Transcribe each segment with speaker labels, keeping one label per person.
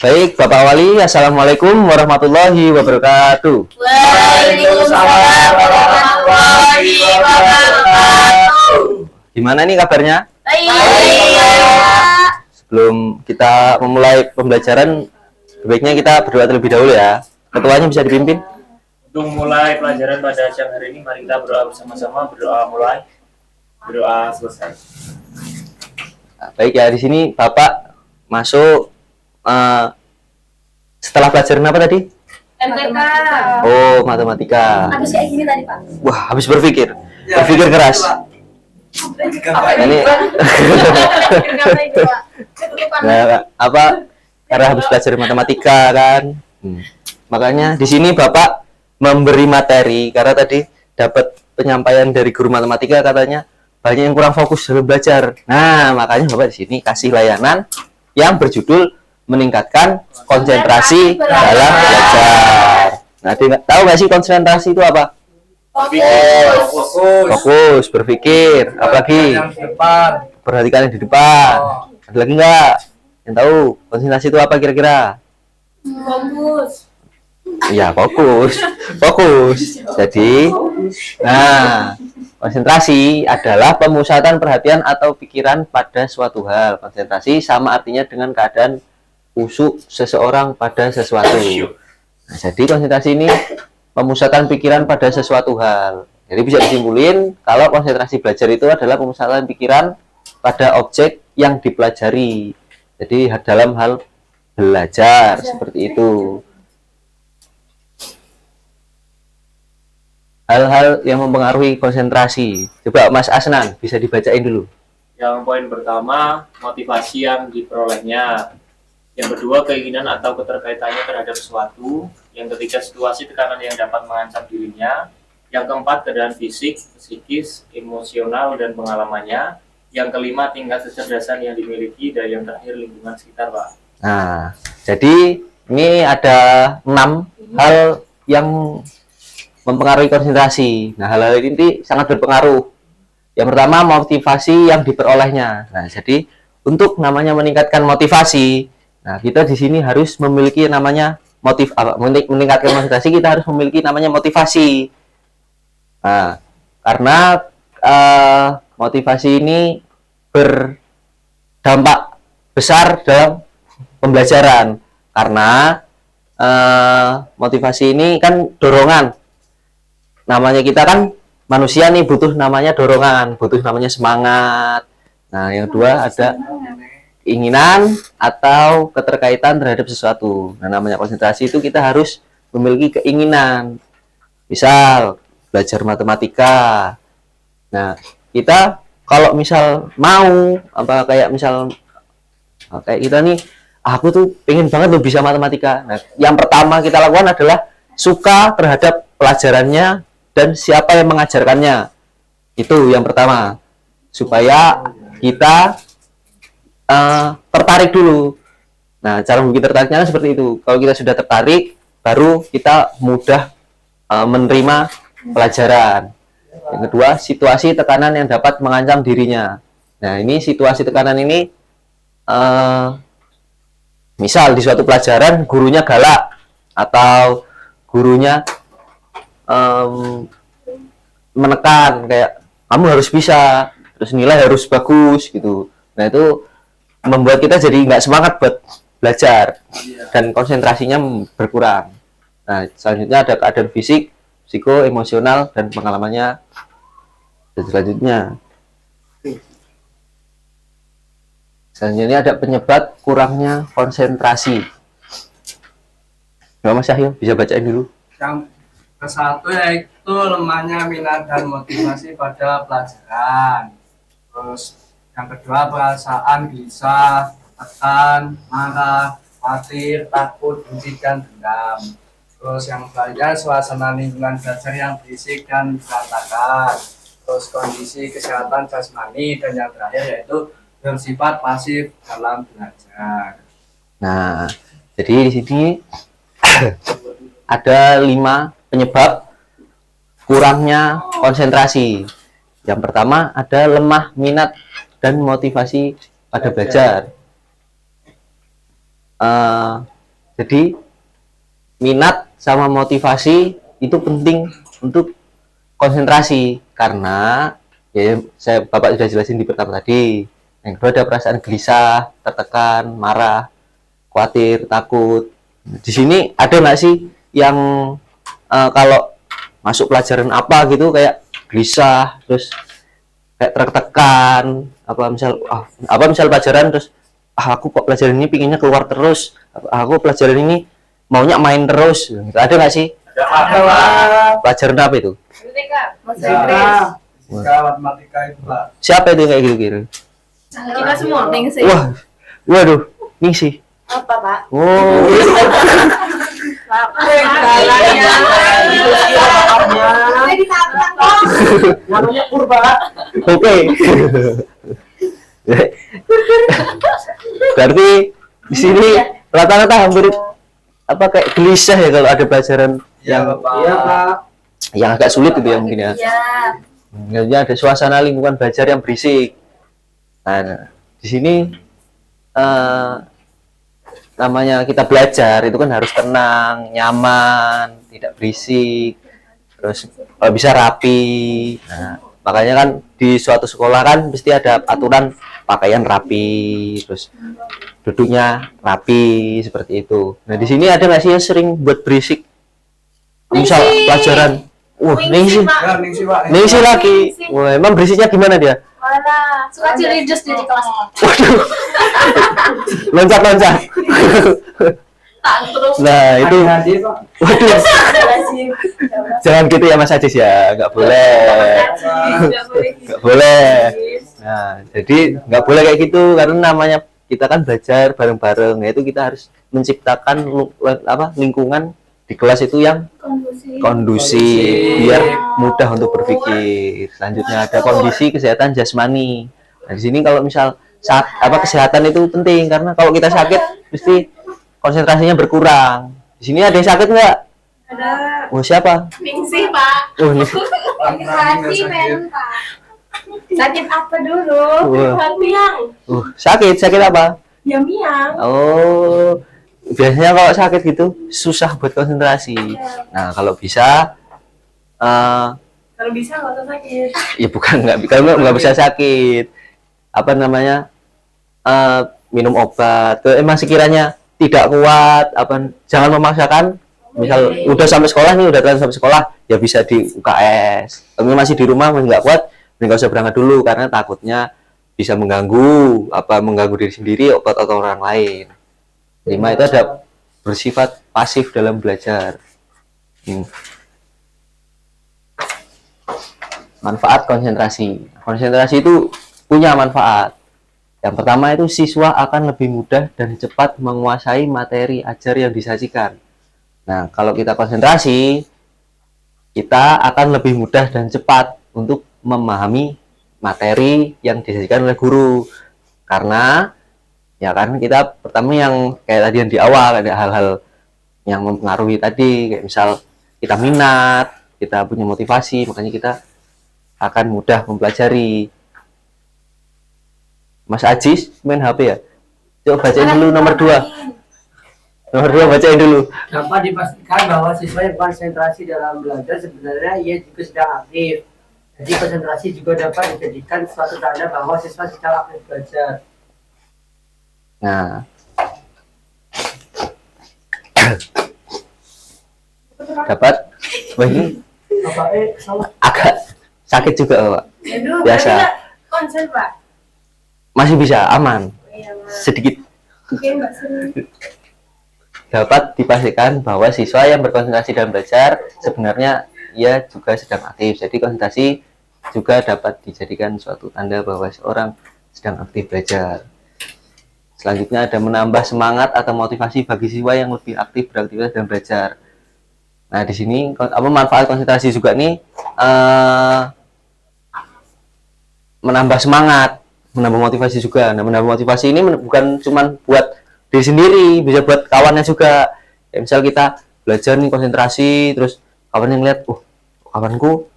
Speaker 1: Baik, Bapak Wali, Assalamualaikum warahmatullahi wabarakatuh.
Speaker 2: Waalaikumsalam warahmatullahi wabarakatuh.
Speaker 1: Gimana nih kabarnya?
Speaker 2: Baik.
Speaker 1: Sebelum kita memulai pembelajaran, sebaiknya kita berdoa terlebih dahulu ya. Ketuanya bisa dipimpin.
Speaker 3: Untuk mulai pelajaran pada siang hari ini, mari kita berdoa bersama-sama. Berdoa mulai, berdoa selesai.
Speaker 1: Nah, baik ya, di sini Bapak masuk setelah pelajaran apa tadi?
Speaker 2: MTK.
Speaker 1: Oh, matematika.
Speaker 2: Habis kayak gini tadi, Pak.
Speaker 1: Wah, habis berpikir keras. Ini nah, apa? Karena habis belajar matematika kan. Makanya di sini Bapak memberi materi karena tadi dapat penyampaian dari guru matematika katanya banyak yang kurang fokus dalam belajar. Nah, makanya Bapak di sini kasih layanan yang berjudul meningkatkan konsentrasi dalam belajar. Nah, tahu nggak sih konsentrasi itu apa? Fokus, berpikir, apalagi perhatikan yang di depan. Ada lagi nggak yang tahu konsentrasi itu apa kira-kira?
Speaker 2: Fokus.
Speaker 1: Ya, fokus. Jadi, nah, konsentrasi adalah pemusatan perhatian atau pikiran pada suatu hal. Konsentrasi sama artinya dengan keadaan khusyuk seseorang pada sesuatu. Nah, jadi konsentrasi ini pemusatan pikiran pada sesuatu hal. Jadi bisa disimpulin kalau konsentrasi belajar itu adalah pemusatan pikiran pada objek yang dipelajari. Jadi dalam hal belajar seperti itu. Hal-hal yang mempengaruhi konsentrasi. Coba Mas Asnan bisa dibacain dulu.
Speaker 3: Yang poin pertama, motivasi yang diperolehnya. Yang kedua, keinginan atau keterkaitannya terhadap sesuatu. Yang ketiga, situasi tekanan yang dapat mengancam dirinya. Yang keempat, keadaan fisik, psikis, emosional, dan pengalamannya. Yang kelima, tingkat kecerdasan yang dimiliki. Dan yang terakhir, lingkungan sekitar, Pak.
Speaker 1: Nah, jadi ini ada 6 hal yang mempengaruhi konsentrasi. Nah, hal-hal ini sangat berpengaruh. Yang pertama, motivasi yang diperolehnya. Nah, jadi untuk namanya meningkatkan motivasi, nah kita di sini harus memiliki namanya meningkatkan konsentrasi, kita harus memiliki namanya motivasi. Nah, karena motivasi ini berdampak besar dalam pembelajaran. Karena motivasi ini kan dorongan. Namanya kita kan manusia nih butuh namanya dorongan, butuh namanya semangat. Nah, yang kedua ada keinginan atau keterkaitan terhadap sesuatu. Nah, namanya konsentrasi itu kita harus memiliki keinginan. Misal belajar matematika. Nah, kita kalau misal mau apa kayak misal kayak kita nih, aku tuh pengen banget loh bisa matematika. Nah, yang pertama kita lakukan adalah suka terhadap pelajarannya dan siapa yang mengajarkannya. Itu yang pertama. Supaya kita tertarik dulu. Nah, cara bikin tertariknya seperti itu. Kalau kita sudah tertarik, baru kita mudah menerima pelajaran. Yang kedua, situasi tekanan yang dapat mengancam dirinya. Nah, ini situasi tekanan ini misal di suatu pelajaran gurunya galak atau gurunya menekan kayak kamu harus bisa, terus nilai harus bagus gitu. Nah, itu membuat kita jadi nggak semangat buat belajar dan konsentrasinya berkurang. Nah, selanjutnya ada keadaan fisik, psiko, emosional, dan pengalamannya. Dan selanjutnya ada penyebab kurangnya konsentrasi. Nah, Mas Yahyo bisa bacain dulu.
Speaker 4: Yang ke-1 yaitu lemahnya minat dan motivasi pada pelajaran. Terus yang kedua, perasaan gelisah, tekan, marah, khawatir, takut, benci, dan dendam. Terus yang selanjutnya, suasana lingkungan belajar yang berisik dan berantakan. Terus kondisi kesehatan jasmani, dan yang terakhir yaitu bersifat pasif dalam belajar.
Speaker 1: Nah, jadi di sini ada 5 penyebab kurangnya konsentrasi. Yang pertama ada lemah minat dan motivasi pada belajar. Jadi minat sama motivasi itu penting untuk konsentrasi, karena ya Bapak sudah jelasin di pertama tadi. Yang kedua ada perasaan gelisah, tertekan, marah, khawatir, takut. Di sini ada nggak sih yang kalau masuk pelajaran apa gitu kayak gelisah, terus kayak tertekan, apa misal pelajaran terus aku kok pelajaran ini pinginnya keluar terus, aku pelajaran ini maunya main terus gitu. Ada nggak sih
Speaker 4: Ada lah.
Speaker 1: pelajaran apa itu?
Speaker 2: MTK. Bahasa Inggris.
Speaker 4: Fisika, matematika itu Pak.
Speaker 1: Siapa itu kayak gitu kira?
Speaker 2: Kita semua ningsih.
Speaker 1: Wah, waduh, ngisi.
Speaker 2: Apa, Pak?
Speaker 1: Oh,
Speaker 4: Namanya Purba.
Speaker 1: oke. Berarti di sini rata-rata hampir apa kayak gelisah ya kalau ada pelajaran
Speaker 4: Iya, Bapak. Iya, Pak.
Speaker 1: yang agak sulit itu ya mungkin ya.
Speaker 2: Iya.
Speaker 1: Sebenarnya ada suasana lingkungan belajar yang berisik. Nah, di sini namanya kita belajar itu kan harus tenang, nyaman, tidak berisik, terus kalau bisa rapi. Nah, makanya kan di suatu sekolah kan mesti ada aturan pakaian rapi, terus duduknya rapi seperti itu. Nah, di sini ada nggak sih yang sering buat berisik? Misal pelajaran, ningsih,
Speaker 4: Ya, ningsi, Pak.
Speaker 1: ningsih lagi. Wah, emang berisiknya gimana dia?
Speaker 2: Mana? Suka cirides di kelas.
Speaker 1: Waduh, loncat-loncat.
Speaker 2: Tantrum.
Speaker 1: Nah, itu,
Speaker 4: Hati-hati, Pak.
Speaker 1: waduh, jangan gitu ya Mas Ajis ya, nggak boleh, nggak boleh. Nah, jadi nggak boleh kayak gitu, karena namanya kita kan belajar bareng-bareng, yaitu kita harus menciptakan lingkungan di kelas itu yang kondusif, biar mudah untuk berpikir. Selanjutnya ada kondisi kesehatan jasmani. Nah, di sini kalau misal kesehatan itu penting, karena kalau kita sakit mesti konsentrasinya berkurang. Di sini ada yang sakit nggak?
Speaker 2: Ada.
Speaker 1: Oh, siapa?
Speaker 2: Ningsih, Pak.
Speaker 1: Oh, ini.
Speaker 2: Hati mental. Sakit apa dulu?
Speaker 1: Wah.
Speaker 2: Hati yang.
Speaker 1: Sakit apa?
Speaker 2: Ya miang.
Speaker 1: Oh, biasanya kalau sakit gitu susah buat konsentrasi. Nah, kalau bisa
Speaker 2: Kalau bisa nggak usah sakit.
Speaker 1: ya bukan nggak bisa sakit, apa namanya, minum obat. Kalau emang sekiranya tidak kuat, jangan memaksakan. Misal udah sampai sekolah nih, udah telat sampai sekolah, ya bisa di UKS. Kalau masih di rumah masih nggak kuat, nggak usah berangkat dulu, karena takutnya bisa mengganggu diri sendiri atau orang lain. 5 itu ada bersifat pasif dalam belajar. Manfaat konsentrasi. Konsentrasi itu punya manfaat. Yang pertama itu siswa akan lebih mudah dan cepat menguasai materi ajar yang disajikan. Nah, kalau kita konsentrasi, kita akan lebih mudah dan cepat untuk memahami materi yang disajikan oleh guru. Karena ya kan kita pertama yang kayak tadi yang di awal ada hal-hal yang mempengaruhi tadi, kayak misal kita minat, kita punya motivasi, makanya kita akan mudah mempelajari. Mas Ajis main HP ya? Coba bacain dulu nomor 2. Nomor 2 bacain dulu.
Speaker 5: Dapat dipastikan bahwa siswa yang konsentrasi dalam belajar sebenarnya ia juga sedang aktif. Jadi konsentrasi juga dapat dijadikan suatu tanda bahwa siswa sedang aktif belajar.
Speaker 1: Nah, dapat. Wah, ini agak sakit juga Pak.
Speaker 2: Aduh,
Speaker 1: Biasa.
Speaker 2: konsen, Pak.
Speaker 1: Masih bisa, aman.
Speaker 2: Iya, Pak.
Speaker 1: Sedikit.
Speaker 2: Mungkin nggak sering.
Speaker 1: Dapat dipastikan bahwa siswa yang berkonsentrasi dalam belajar sebenarnya ia juga sedang aktif. Jadi konsentrasi juga dapat dijadikan suatu tanda bahwa seorang sedang aktif belajar. Selanjutnya ada menambah semangat atau motivasi bagi siswa yang lebih aktif beraktivitas dalam belajar. Nah, di sini manfaat konsentrasi juga nih, menambah semangat, menambah motivasi juga. Nah, menambah motivasi ini bukan cuma buat diri sendiri, bisa buat kawannya juga. Ya, misal kita belajar nih konsentrasi, terus kawan yang lihat, kawanku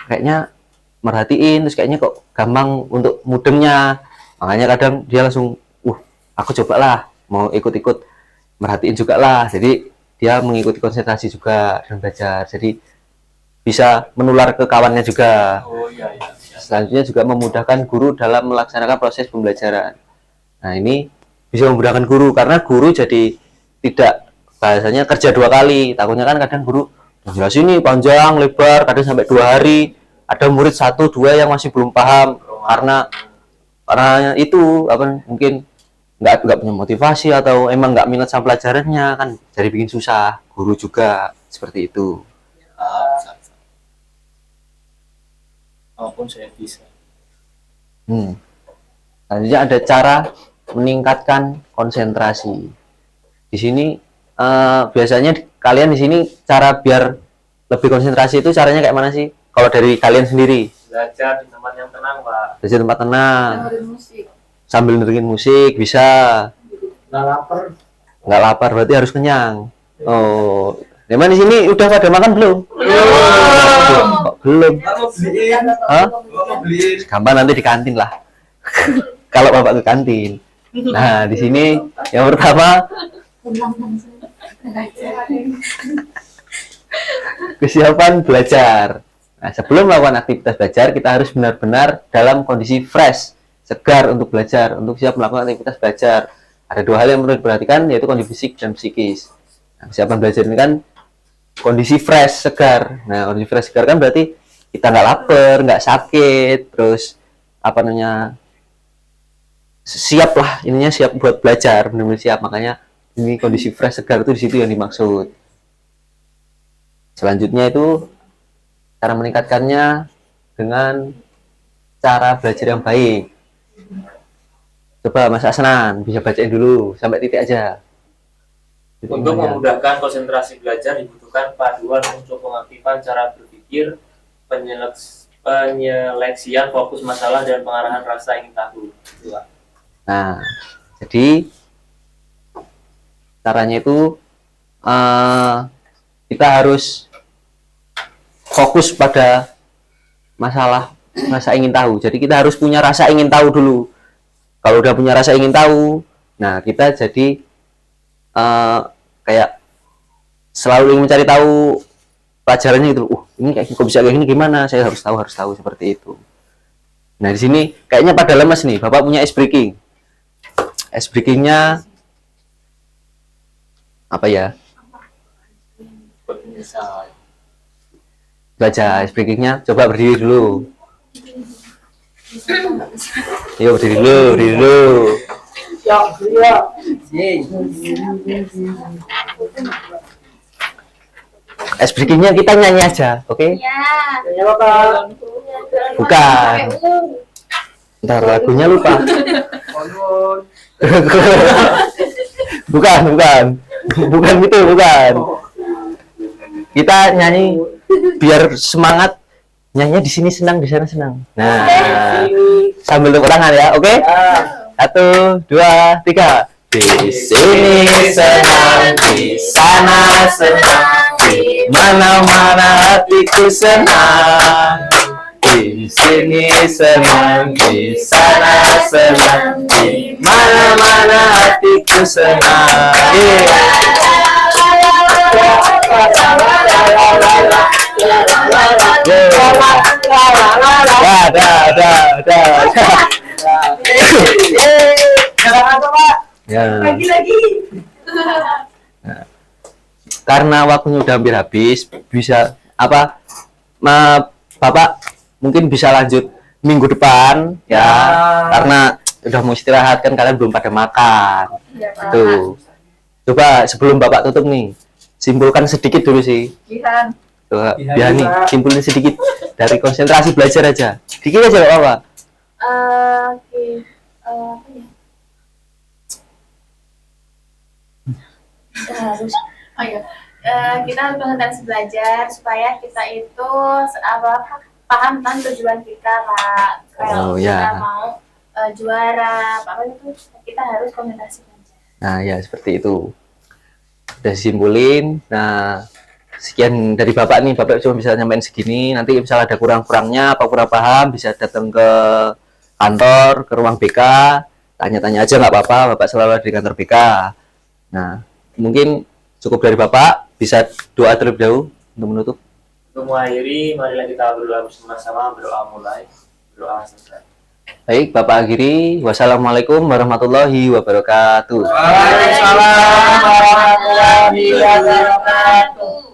Speaker 1: kayaknya merhatiin, terus kayaknya kok gampang untuk mudengnya. Makanya kadang dia langsung, aku cobalah mau ikut-ikut merhatiin juga lah. Jadi dia mengikuti konsentrasi juga dan belajar. Jadi bisa menular ke kawannya juga.
Speaker 3: Oh iya iya.
Speaker 1: Selanjutnya juga memudahkan guru dalam melaksanakan proses pembelajaran. Nah, ini bisa memudahkan guru karena guru jadi tidak bahasanya kerja 2 kali. Takutnya kan kadang guru jelas ini panjang lebar, kadang sampai 2 hari. Ada murid 1-2 yang masih belum paham karena itu apa mungkin nggak punya motivasi atau emang nggak minat sama pelajarannya kan, jadi bikin susah guru juga seperti itu.
Speaker 3: Walaupun saya bisa.
Speaker 1: Selanjutnya ada cara meningkatkan konsentrasi. Di sini biasanya kalian di sini cara biar lebih konsentrasi itu caranya kayak mana sih? Kalau dari kalian sendiri?
Speaker 3: Belajar di tempat yang tenang, Pak.
Speaker 1: Belajar tempat tenang.
Speaker 2: Dengerin musik.
Speaker 1: Sambil dengerin musik bisa.
Speaker 5: Nggak lapar.
Speaker 1: Nggak lapar berarti harus kenyang. Oh, memang di sini udah pada makan belum? Kok belum?
Speaker 4: Mau beliin,
Speaker 1: Hah?
Speaker 4: mau beliin.
Speaker 1: Gampang nanti di kantin lah. Kalau bapak ke kantin. Nah, di sini yang pertama kesiapan belajar. Nah, sebelum melakukan aktivitas belajar, kita harus benar-benar dalam kondisi fresh, segar untuk belajar, untuk siap melakukan aktivitas belajar. Ada 2 hal yang perlu diperhatikan, yaitu kondisi fisik dan psikis. Nah, kesiapan belajar ini kan kondisi fresh, segar. Nah, kondisi fresh, segar kan berarti kita nggak lapar, nggak sakit, terus apa namanya siap lah, ininya siap buat belajar, benar-benar siap. Makanya ini kondisi fresh, segar itu di situ yang dimaksud. Selanjutnya itu cara meningkatkannya dengan cara belajar yang baik. Coba Mas Asnan bisa bacain dulu sampai titik aja.
Speaker 3: Untuk memudahkan konsentrasi belajar dibutuhkan paduan unsur pengaktifan cara berpikir, penyeleksian fokus masalah dan pengarahan rasa ingin tahu.
Speaker 1: Nah, jadi caranya itu kita harus fokus pada masalah rasa ingin tahu. Jadi kita harus punya rasa ingin tahu dulu. Kalau udah punya rasa ingin tahu, nah kita jadi kayak selalu ingin mencari tahu pelajarannya gitu. Ini kayak kok bisa kayak gini gimana? Saya harus tahu seperti itu. Nah, di sini kayaknya pada lemes nih. Bapak punya ice breaking. Ice breakingnya apa ya? Baca ice breakingnya. Coba berdiri dulu. Yuk berdiri dulu.
Speaker 5: Ya, ya.
Speaker 1: Ice breakingnya kita nyanyi aja, oke?
Speaker 2: Ya.
Speaker 5: Ya, Bapak.
Speaker 1: Bukan. Ntar lagunya lupa. bukan gitu, bukan. Kita nyanyi biar semangat, nyanyinya di sini senang, di sana senang. Nah, sambil tepuk tangan ya, oke? 1, 2, 3. Di sini senang, di sana senang, di mana-mana hatiku senang. Di sini senang, di sana senang, di mana-mana hatiku senang. Ya.
Speaker 2: Lagi.
Speaker 1: Karena waktunya udah hampir habis, bisa apa? Bapak mungkin bisa lanjut minggu depan ya, karena udah mau istirahat kan, kalian belum pada makan. Tuh. Coba sebelum Bapak tutup nih, simpulkan sedikit dulu sih.
Speaker 2: Jihan.
Speaker 1: Tuh, biar nih simpulin sedikit dari konsentrasi belajar aja. Dikit aja nggak apa-apa.
Speaker 2: Oke. Apa ya? Kita harus kita harus konsentrasi belajar supaya kita itu paham tentang tujuan kita, Kak. Kalau kita mau juara apa itu, kita harus konsentrasi belajar.
Speaker 1: Nah ya seperti itu, udah simpulin. Nah sekian dari Bapak nih, Bapak cuma bisa nyampein segini. Nanti misalnya ada kurang-kurangnya apa kurang paham, bisa datang ke kantor, ke ruang BK, tanya-tanya aja nggak apa-apa. Bapak selalu ada di kantor BK. Nah Mungkin cukup dari Bapak, bisa doa terlebih dahulu untuk menutup.
Speaker 3: Untuk mengakhiri, marilah kita berdoa bersama-sama, berdoa mulai, berdoa selesai.
Speaker 1: Baik, Bapak akhiri. Wassalamualaikum warahmatullahi wabarakatuh.
Speaker 4: Waalaikumsalam warahmatullahi wabarakatuh.